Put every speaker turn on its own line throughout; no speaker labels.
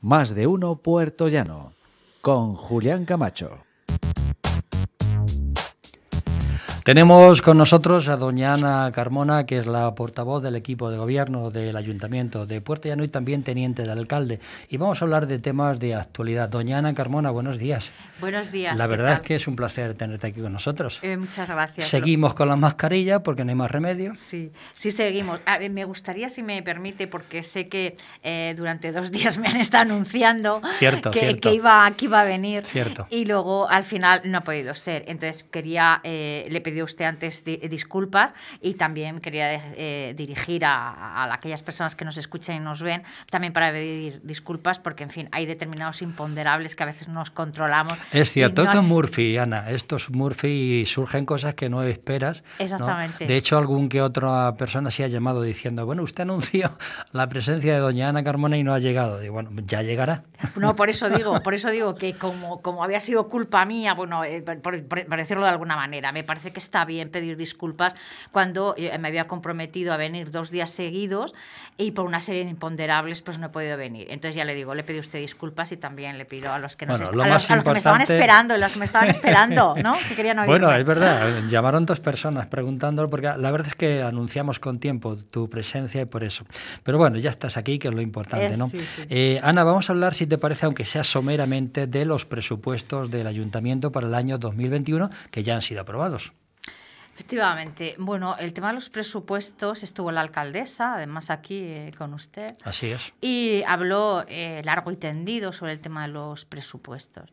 Más de uno Puertollano, con Julián Camacho.
Tenemos con nosotros a doña Ana Carmona, que es la portavoz del equipo de gobierno del Ayuntamiento de Puertollano y también teniente del alcalde. Y vamos a hablar de temas de actualidad. Doña Ana Carmona, buenos días.
Buenos días.
La verdad es que es un placer tenerte aquí con nosotros.
Muchas gracias.
Seguimos con la mascarilla porque no hay más remedio.
Sí, seguimos. Me gustaría, si me permite, porque sé que durante 2 días me han estado anunciando que iba a venir.
Cierto.
Y luego al final no ha podido ser. Entonces le pedí a usted antes disculpas y también quería dirigir a aquellas personas que nos escuchan y nos ven también para pedir disculpas porque, en fin, hay determinados imponderables que a veces nos controlamos.
Es cierto, esto es Murphy, Ana, esto es Murphy y surgen cosas que no esperas.
Exactamente.
¿No? De hecho, algún que otra persona se ha llamado diciendo, bueno, usted anunció la presencia de doña Ana Carmona y no ha llegado. Y bueno, ya llegará.
No, por eso digo que como había sido culpa mía, bueno, por decirlo de alguna manera, me parece que está bien pedir disculpas cuando me había comprometido a venir 2 días seguidos y por una serie de imponderables pues no he podido venir. Entonces ya le digo, le pido a usted disculpas y también le pido a los que nos me estaban esperando, ¿no? Que querían oírme.
Bueno, es verdad, llamaron 2 personas preguntándolo porque la verdad es que anunciamos con tiempo tu presencia y por eso. Pero bueno, ya estás aquí, que es lo importante, ¿no?
Sí, sí.
Ana, vamos a hablar, si te parece, aunque sea someramente, de los presupuestos del Ayuntamiento para el año 2021 que ya han sido aprobados.
Efectivamente. Bueno, el tema de los presupuestos estuvo la alcaldesa, además aquí con usted.
Así es.
Y habló largo y tendido sobre el tema de los presupuestos.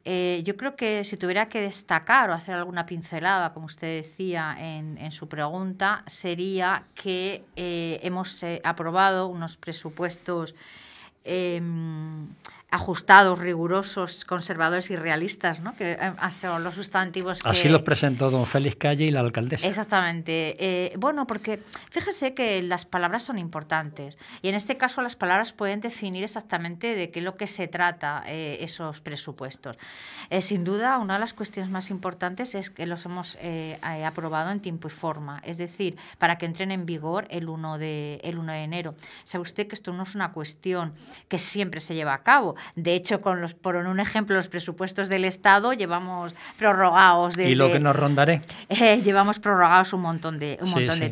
Yo creo que si tuviera que destacar o hacer alguna pincelada, como usted decía en su pregunta, sería que hemos aprobado unos presupuestos ajustados, rigurosos, conservadores y realistas, ¿no? Que son los sustantivos que...
Así los presentó don Félix Calle y la alcaldesa.
Exactamente. Bueno, porque fíjese que las palabras son importantes y en este caso las palabras pueden definir exactamente de qué es lo que se trata esos presupuestos. Sin duda, una de las cuestiones más importantes es que los hemos aprobado en tiempo y forma, es decir, para que entren en vigor el 1 de enero. Sabe usted que esto no es una cuestión que siempre se lleva a cabo. De hecho, por un ejemplo, los presupuestos del Estado llevamos prorrogados desde...
¿Y lo que nos rondaré?
Llevamos prorrogados un montón de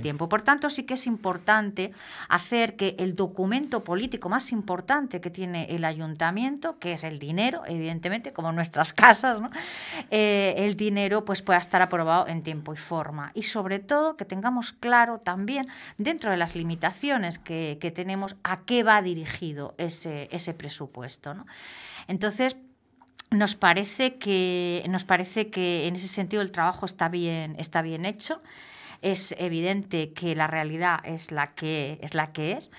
tiempo. Por tanto, sí que es importante hacer que el documento político más importante que tiene el ayuntamiento, que es el dinero, evidentemente, como nuestras casas, ¿no? El dinero pues pueda estar aprobado en tiempo y forma. Y sobre todo que tengamos claro también, dentro de las limitaciones que tenemos, a qué va dirigido ese presupuesto, ¿no? Entonces, nos parece que en ese sentido el trabajo está bien hecho. Es evidente que la realidad es la que es.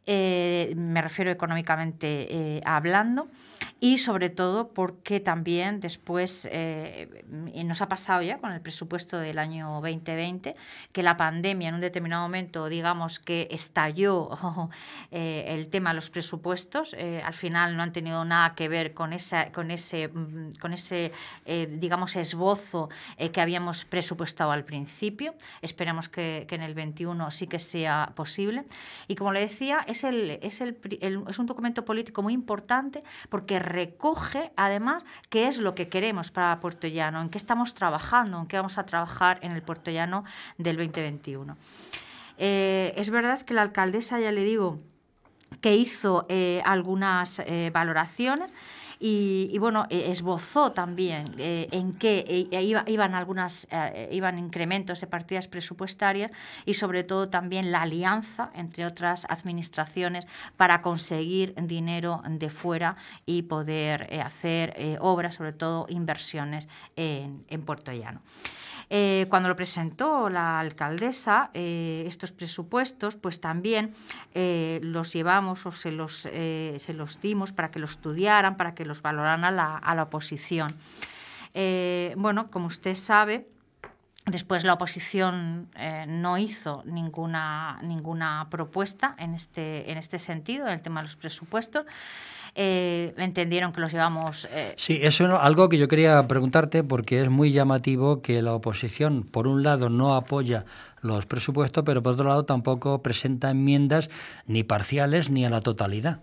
Me refiero económicamente hablando, y sobre todo porque también después nos ha pasado ya con el presupuesto del año 2020 que la pandemia en un determinado momento, digamos, que estalló el tema de los presupuestos. Al final no han tenido nada que ver con ese digamos, esbozo que habíamos presupuestado al principio. Esperamos que en el 21 sí que sea posible. Y como le decía, es un documento político muy importante porque recoge, además, qué es lo que queremos para Puertollano, en qué estamos trabajando, en qué vamos a trabajar en el Puertollano del 2021. Es verdad que la alcaldesa, ya le digo, que hizo algunas valoraciones y bueno, esbozó también en qué iban incrementos de partidas presupuestarias y sobre todo también la alianza entre otras administraciones para conseguir dinero de fuera y poder hacer obras, sobre todo inversiones en Puertollano. Cuando lo presentó la alcaldesa, estos presupuestos, pues también los llevamos o se los dimos para que los estudiaran, para que los valoraran a la oposición. Bueno, como usted sabe, después la oposición no hizo ninguna propuesta en este sentido, en el tema de los presupuestos. Entendieron que los llevamos...
Sí, eso es algo que yo quería preguntarte, porque es muy llamativo que la oposición, por un lado, no apoya los presupuestos, pero por otro lado tampoco presenta enmiendas ni parciales ni a la totalidad.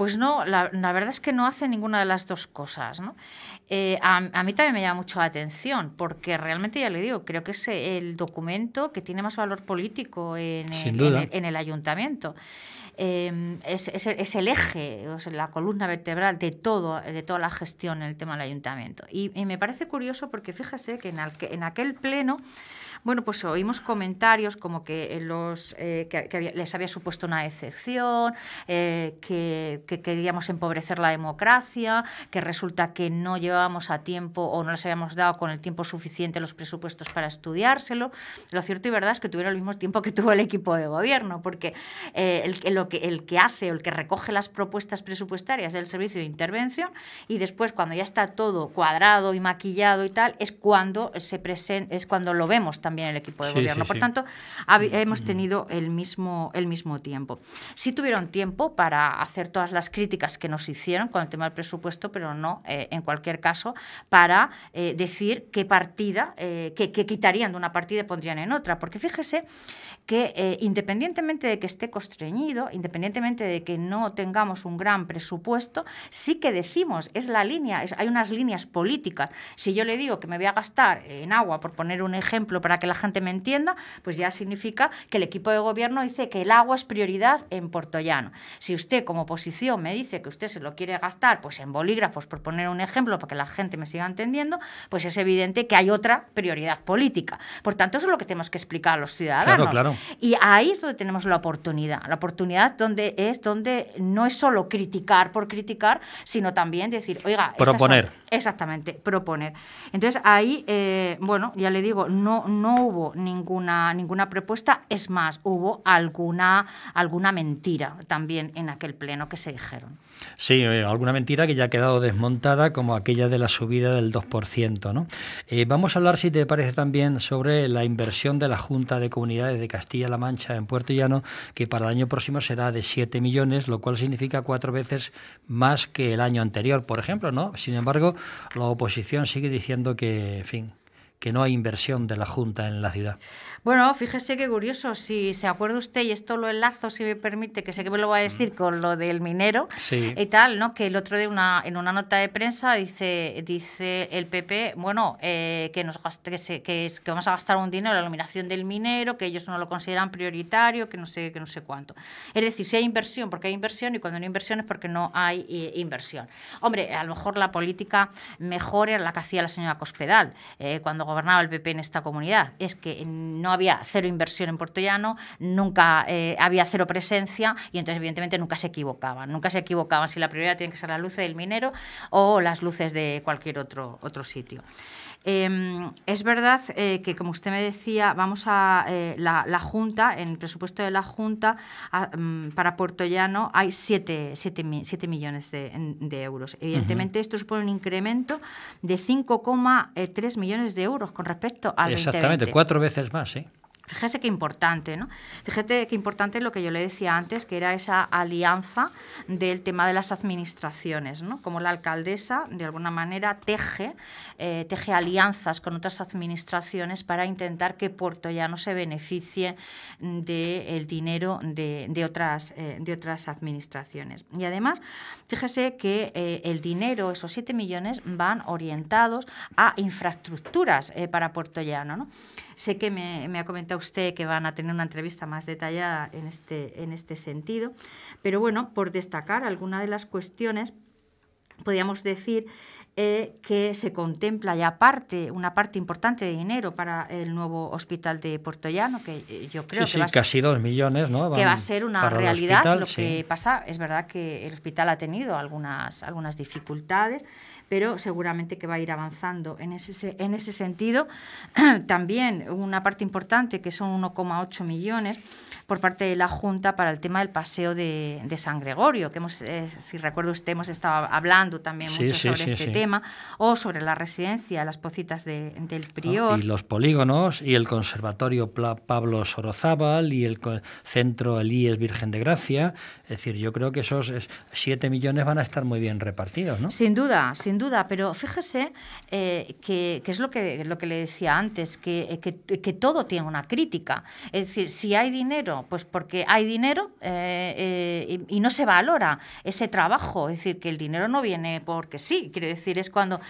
Pues no, la verdad es que no hace ninguna de las dos cosas, ¿no? A mí también me llama mucho la atención, porque realmente, ya le digo, creo que es el documento que tiene más valor político en el ayuntamiento. Es el eje, o sea, la columna vertebral de toda la gestión en el tema del ayuntamiento. Y me parece curioso porque fíjese que en aquel pleno, bueno, pues oímos comentarios como que les había supuesto una decepción, que queríamos empobrecer la democracia, que resulta que no llevábamos a tiempo o no les habíamos dado con el tiempo suficiente los presupuestos para estudiárselo. Lo cierto y verdad es que tuvieron el mismo tiempo que tuvo el equipo de gobierno, porque el que hace o el que recoge las propuestas presupuestarias es el servicio de intervención, y después, cuando ya está todo cuadrado y maquillado y tal, es cuando lo vemos también el equipo de gobierno. Por tanto, hemos tenido el mismo tiempo. Sí tuvieron tiempo para hacer todas las críticas que nos hicieron con el tema del presupuesto, pero no, en cualquier caso, para decir qué partida, que quitarían de una partida y pondrían en otra. Porque fíjese que independientemente de que esté constreñido, independientemente de que no tengamos un gran presupuesto, sí que decimos, es la línea, hay unas líneas políticas. Si yo le digo que me voy a gastar en agua, por poner un ejemplo para que la gente me entienda, pues ya significa que el equipo de gobierno dice que el agua es prioridad en Puertollano. Si usted como oposición me dice que usted se lo quiere gastar pues en bolígrafos, por poner un ejemplo para que la gente me siga entendiendo, pues es evidente que hay otra prioridad política. Por tanto, eso es lo que tenemos que explicar a los ciudadanos.
Claro.
Y ahí es donde tenemos la oportunidad donde no es solo criticar por criticar, sino también decir, oiga,
proponer.
Exactamente, proponer. Entonces ahí, bueno, ya le digo, no hubo ninguna propuesta, es más, hubo alguna mentira también en aquel pleno que se dijeron.
Sí, alguna mentira que ya ha quedado desmontada, como aquella de la subida del 2%, ¿no? Vamos a hablar, si te parece, también sobre la inversión de la Junta de Comunidades de Castilla-La Mancha en Puertollano, que para el año próximo será de 7 millones, lo cual significa 4 veces más que el año anterior, por ejemplo, ¿no? Sin embargo, la oposición sigue diciendo que, en fin, que no hay inversión de la Junta en la ciudad.
Bueno, fíjese qué curioso, si se acuerda usted, y esto lo enlazo, si me permite, que sé que me lo va a decir con lo del minero y tal, ¿no? Que el otro día en una nota de prensa dice el PP, bueno, que vamos a gastar un dinero en la iluminación del minero, que ellos no lo consideran prioritario, que no sé cuánto. Es decir, si hay inversión, porque hay inversión, y cuando no hay inversión es porque no hay inversión. Hombre, a lo mejor la política mejor era la que hacía la señora Cospedal cuando gobernaba el PP en esta comunidad. Es que no había cero inversión en Puertollano, nunca había cero presencia, y entonces evidentemente nunca se equivocaban si la prioridad tiene que ser la luz del minero o las luces de cualquier otro sitio. Es verdad que, como usted me decía, vamos a la Junta, en el presupuesto de la Junta para Puertollano hay 7 millones de euros. Evidentemente esto supone un incremento de 5,3 millones de euros con respecto al 2020.
Exactamente, 4 veces más, ¿sí?
Fíjese qué importante, ¿no? Fíjate qué importante lo que yo le decía antes, que era esa alianza del tema de las administraciones, ¿no? Como la alcaldesa, de alguna manera, teje alianzas con otras administraciones para intentar que Puertollano se beneficie del dinero de otras administraciones. Y además, fíjese que el dinero, esos 7 millones, van orientados a infraestructuras para Puertollano, ¿no? Sé que me ha comentado usted que van a tener una entrevista más detallada en este sentido, pero bueno, por destacar alguna de las cuestiones, podríamos decir que se contempla ya una parte importante de dinero para el nuevo hospital de Puertollano, que yo creo que
casi 2 millones, ¿no?
Que va a ser una realidad. Lo que pasa es verdad que el hospital ha tenido algunas dificultades, pero seguramente que va a ir avanzando en ese sentido. También una parte importante, que son 1,8 millones por parte de la Junta para el tema del paseo de San Gregorio, que si recuerda usted, hemos estado hablando también mucho sobre este tema. tema, o sobre la residencia Las Pocitas del Prior.
Y los polígonos, y el Conservatorio Pablo Sorozábal, y el Centro Elías Virgen de Gracia. Es decir, yo creo que esos 7 millones van a estar muy bien repartidos, ¿no?
Sin duda, pero fíjese que es lo que le decía antes, que todo tiene una crítica. Es decir, si hay dinero, pues porque hay dinero y no se valora ese trabajo. Es decir, que el dinero no viene porque sí. Quiero decir, es cuando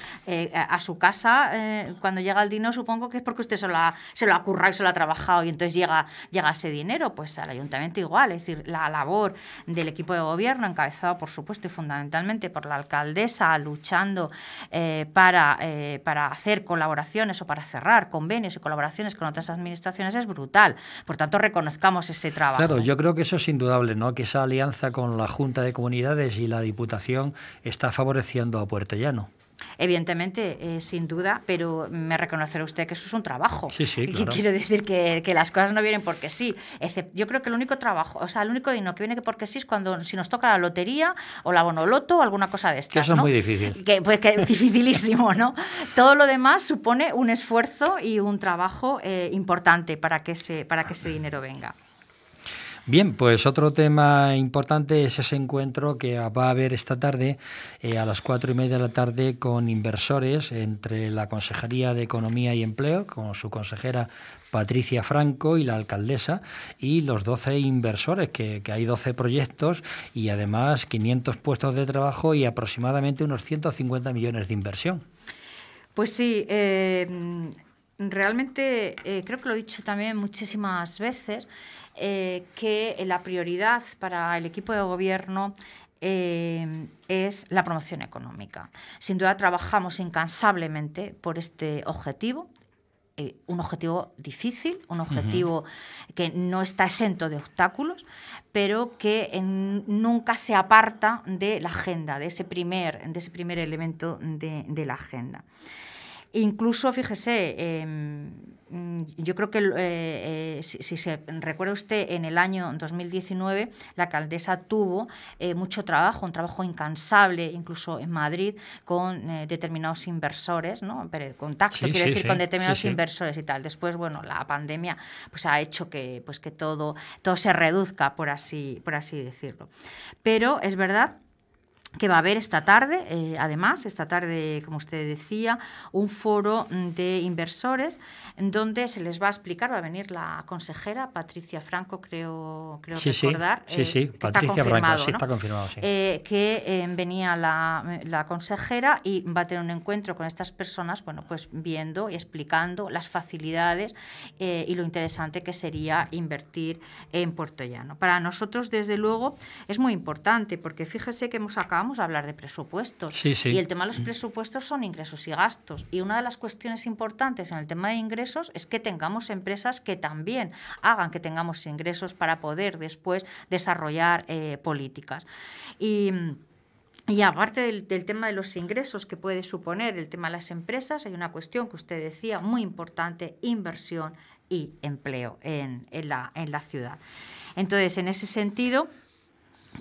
a su casa, cuando llega el dinero, supongo que es porque usted se lo ha currado y se lo ha trabajado, y entonces llega ese dinero. Pues al ayuntamiento igual. Es decir, la labor del equipo de gobierno, encabezado por supuesto y fundamentalmente por la alcaldesa, luchando para hacer colaboraciones o para cerrar convenios y colaboraciones con otras administraciones, es brutal. Por tanto, reconozcamos ese trabajo.
Claro, yo creo que eso es indudable, ¿no? Que esa alianza con la Junta de Comunidades y la Diputación está favoreciendo a Puerto Llano.
Evidentemente, sin duda, pero me reconocerá usted que eso es un trabajo.
Sí, claro.
Quiero decir que las cosas no vienen porque sí. Yo creo que el único trabajo, o sea, el único dinero que viene porque sí es si nos toca la lotería o la bonoloto o alguna cosa de estas,
que eso,
¿no?
Es muy difícil.
Que es dificilísimo, ¿no? Todo lo demás supone un esfuerzo y un trabajo importante para que ese dinero venga.
Bien, pues otro tema importante es ese encuentro que va a haber esta tarde a las 4:30 de la tarde con inversores entre la Consejería de Economía y Empleo, con su consejera Patricia Franco y la alcaldesa, y los 12 inversores, que hay 12 proyectos y además 500 puestos de trabajo y aproximadamente unos 150 millones de inversión.
Pues sí, realmente creo que lo he dicho también muchísimas veces, que la prioridad para el equipo de gobierno es la promoción económica. Sin duda trabajamos incansablemente por este objetivo. Un objetivo difícil, un objetivo que no está exento de obstáculos, pero que nunca se aparta de la agenda, de ese primer elemento de la agenda. Incluso, fíjese, yo creo que si se recuerda usted, en el año 2019 la alcaldesa tuvo mucho trabajo, un trabajo incansable, incluso en Madrid, con determinados inversores, ¿no? Pero contacto, con determinados inversores y tal. Después, bueno, la pandemia pues ha hecho que todo se reduzca, por así decirlo. Pero es verdad que va a haber esta tarde, además, como usted decía, un foro de inversores donde se les va a explicar, va a venir la consejera Patricia Franco, creo recordar.
Sí, Patricia Franco, sí, está confirmado, sí.
Que venía la consejera y va a tener un encuentro con estas personas, bueno, pues viendo y explicando las facilidades y lo interesante que sería invertir en Puerto Llano. Para nosotros, desde luego, es muy importante, porque fíjese que acabamos de hablar de presupuestos. Y el tema de los presupuestos son ingresos y gastos. Y una de las cuestiones importantes en el tema de ingresos es que tengamos empresas que también hagan que tengamos ingresos para poder después desarrollar políticas. Y aparte del tema de los ingresos que puede suponer el tema de las empresas, hay una cuestión que usted decía muy importante: inversión y empleo en la ciudad. Entonces, en ese sentido,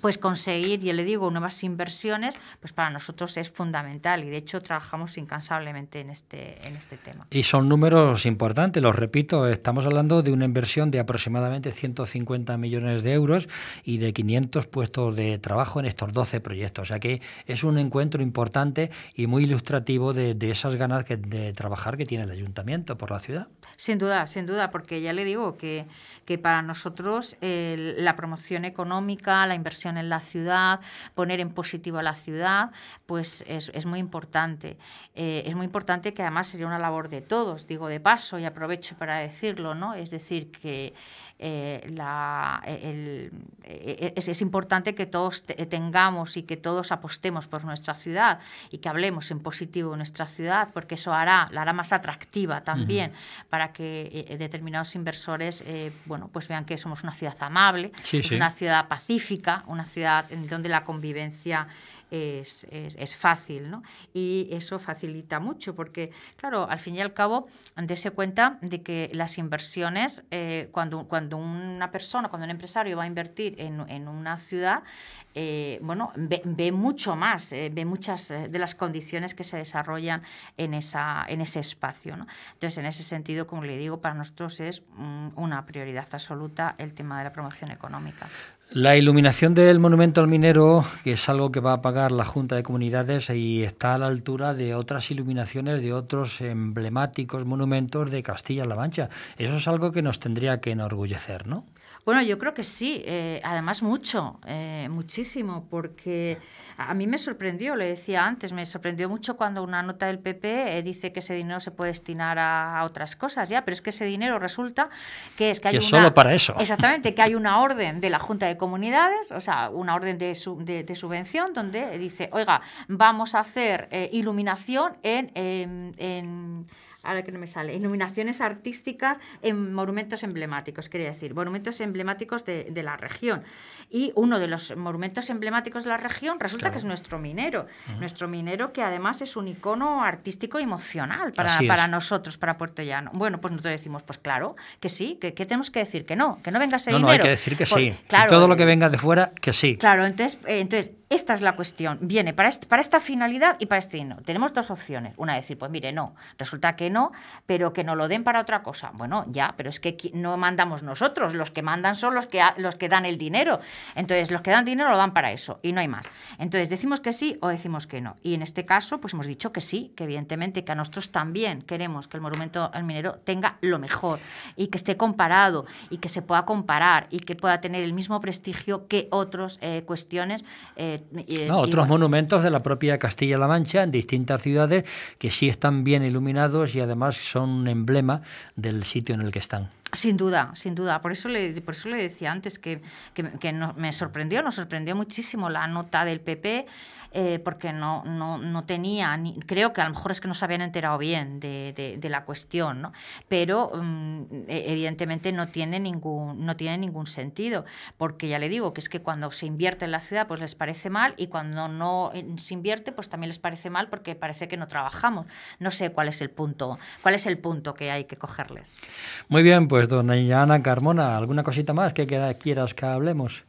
pues conseguir, yo le digo, nuevas inversiones, pues para nosotros es fundamental, y de hecho trabajamos incansablemente en este tema.
Y son números importantes, los repito, estamos hablando de una inversión de aproximadamente 150 millones de euros y de 500 puestos de trabajo en estos 12 proyectos. O sea que es un encuentro importante y muy ilustrativo de esas ganas de trabajar que tiene el ayuntamiento por la ciudad.
Sin duda, porque ya le digo que para nosotros la promoción económica, la inversión en la ciudad, poner en positivo a la ciudad, pues es muy importante. Es muy importante, que además sería una labor de todos, digo de paso y aprovecho para decirlo, ¿no? Es decir, que es importante que todos tengamos y que todos apostemos por nuestra ciudad y que hablemos en positivo de nuestra ciudad, porque eso la hará más atractiva también, para que determinados inversores pues vean que somos una ciudad amable, una ciudad pacífica, una ciudad en donde la convivencia es fácil, ¿no? Y eso facilita mucho porque, claro, al fin y al cabo, darse cuenta de que las inversiones, cuando una persona, cuando un empresario va a invertir en una ciudad, bueno, ve mucho más, ve muchas de las condiciones que se desarrollan en ese espacio, ¿no? Entonces, en ese sentido, como le digo, para nosotros es una prioridad absoluta el tema de la promoción económica.
La iluminación del monumento al minero, que es algo que va a pagar la Junta de Comunidades y está a la altura de otras iluminaciones de otros emblemáticos monumentos de Castilla-La Mancha. Eso es algo que nos tendría que enorgullecer, ¿no?
Bueno, yo creo que sí, además muchísimo, porque a mí me sorprendió, le decía antes, me sorprendió mucho cuando una nota del PP dice que ese dinero se puede destinar a otras cosas, ya, pero es que ese dinero resulta que hay
que solo para eso.
Exactamente, que hay una orden de la Junta de Comunidades, o sea, una orden de subvención donde dice, oiga, vamos a hacer iluminación ahora que no me sale, iluminaciones artísticas en monumentos emblemáticos, quería decir, monumentos emblemáticos de la región. Y uno de los monumentos emblemáticos de la región resulta que es nuestro minero. Nuestro minero, que además es un icono artístico y emocional para nosotros, para Puerto Llano. Bueno, pues nosotros decimos, pues claro, que sí, que tenemos que decir que no venga ese dinero.
No, hay que decir que sí.
Claro,
y todo lo que venga de fuera, que sí.
Claro, entonces esta es la cuestión. Viene para esta finalidad y para este dinero. Tenemos dos opciones. Una, decir, pues mire, no, resulta que no, pero que nos lo den para otra cosa. Bueno, ya, pero es que no mandamos nosotros. Los que mandan son los que dan el dinero. Entonces, los que dan dinero lo dan para eso y no hay más. Entonces, decimos que sí o decimos que no. Y en este caso, pues hemos dicho que sí, que evidentemente que a nosotros también queremos que el monumento al minero tenga lo mejor y que esté comparado y que se pueda comparar y que pueda tener el mismo prestigio que otras cuestiones.
Otros monumentos de la propia Castilla-La Mancha en distintas ciudades que sí están bien iluminados y además son un emblema del sitio en el que están.
Sin duda, sin duda. Por eso le decía antes que nos sorprendió muchísimo la nota del PP, porque no tenía, creo que a lo mejor es que no se habían enterado bien de la cuestión, ¿no? Pero evidentemente no tiene ningún sentido, porque ya le digo que es que cuando se invierte en la ciudad pues les parece mal y cuando no se invierte pues también les parece mal porque parece que no trabajamos. No sé cuál es el punto que hay que cogerles.
Muy bien, pues doña Ana Carmona, ¿alguna cosita más que quieras que hablemos?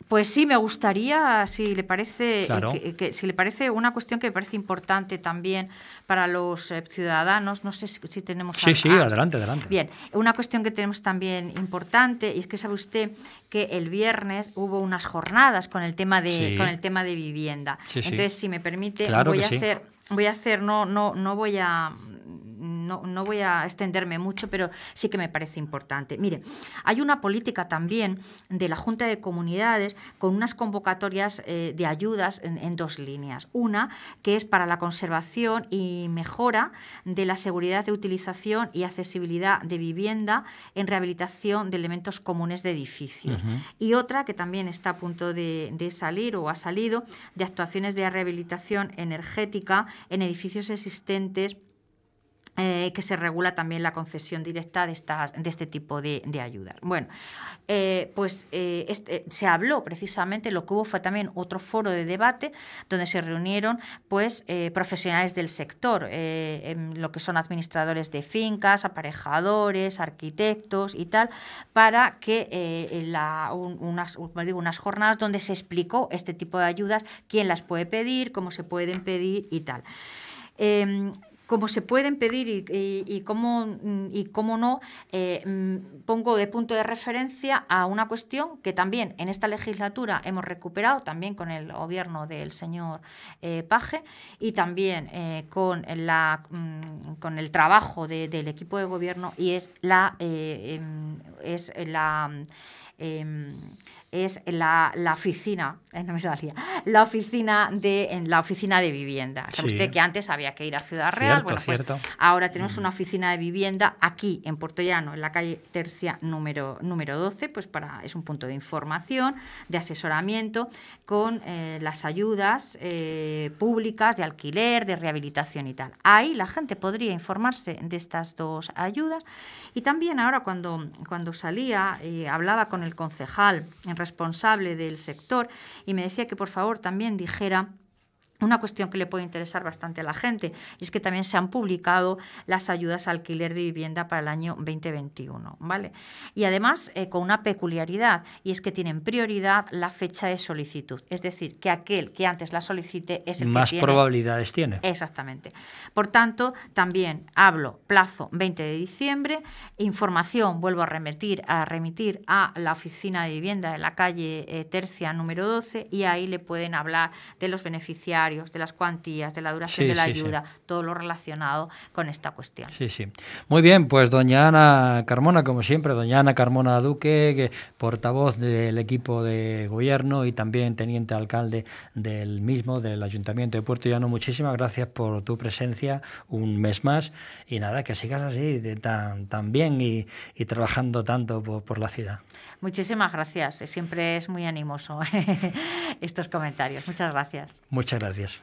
Pues sí, me gustaría, si le parece,
claro.
Si le parece una cuestión que me parece importante también para los ciudadanos, no sé si tenemos...
Sí, adelante.
Bien, una cuestión que tenemos también importante, y es que sabe usted que el viernes hubo unas jornadas con el tema de vivienda. Sí. Entonces, si me permite,
claro
no voy a extenderme mucho, pero sí que me parece importante. Mire, hay una política también de la Junta de Comunidades con unas convocatorias de ayudas en dos líneas. Una, que es para la conservación y mejora de la seguridad de utilización y accesibilidad de vivienda en rehabilitación de elementos comunes de edificios. Y otra, que también está a punto de salir o ha salido, de actuaciones de rehabilitación energética en edificios existentes, que se regula también la concesión directa de este tipo de ayudas. Bueno, se habló precisamente, lo que hubo fue también otro foro de debate donde se reunieron profesionales del sector, lo que son administradores de fincas, aparejadores, arquitectos y tal, para que unas jornadas donde se explicó este tipo de ayudas, quién las puede pedir, cómo se pueden pedir y tal. Cómo se pueden pedir y cómo no, pongo de punto de referencia a una cuestión que también en esta legislatura hemos recuperado, también con el gobierno del señor Page y también con el trabajo del equipo de gobierno, y es la oficina, no me salía, la oficina de vivienda. Sabe usted que antes había que ir a Ciudad Real.
Cierto.
Ahora tenemos una oficina de vivienda aquí en Puerto Llano, en la calle Tercia número 12, pues es un punto de información, de asesoramiento con las ayudas públicas de alquiler, de rehabilitación y tal. Ahí la gente podría informarse de estas dos ayudas. Y también ahora cuando salía hablaba con el concejal responsable del sector y me decía que por favor también dijera Una cuestión que le puede interesar bastante a la gente es que también se han publicado las ayudas a alquiler de vivienda para el año 2021, ¿vale? Y además con una peculiaridad, y es que tienen prioridad la fecha de solicitud. Es decir, que aquel que antes la solicite es el
más
que tiene...
probabilidades tiene.
Exactamente. Por tanto, también hablo plazo 20 de diciembre, información vuelvo a remitir a la oficina de vivienda de la calle Tercia número 12 y ahí le pueden hablar de los beneficiarios, de las cuantías, de la duración de la ayuda, todo lo relacionado con esta cuestión.
Sí, sí. Muy bien, pues doña Ana Carmona, como siempre, doña Ana Carmona Duque, portavoz del equipo de gobierno y también teniente alcalde del mismo, del Ayuntamiento de Puerto Llano, muchísimas gracias por tu presencia un mes más y nada, que sigas así tan bien y trabajando tanto por la ciudad.
Muchísimas gracias, siempre es muy animoso estos comentarios. Muchas gracias.
Muchas gracias.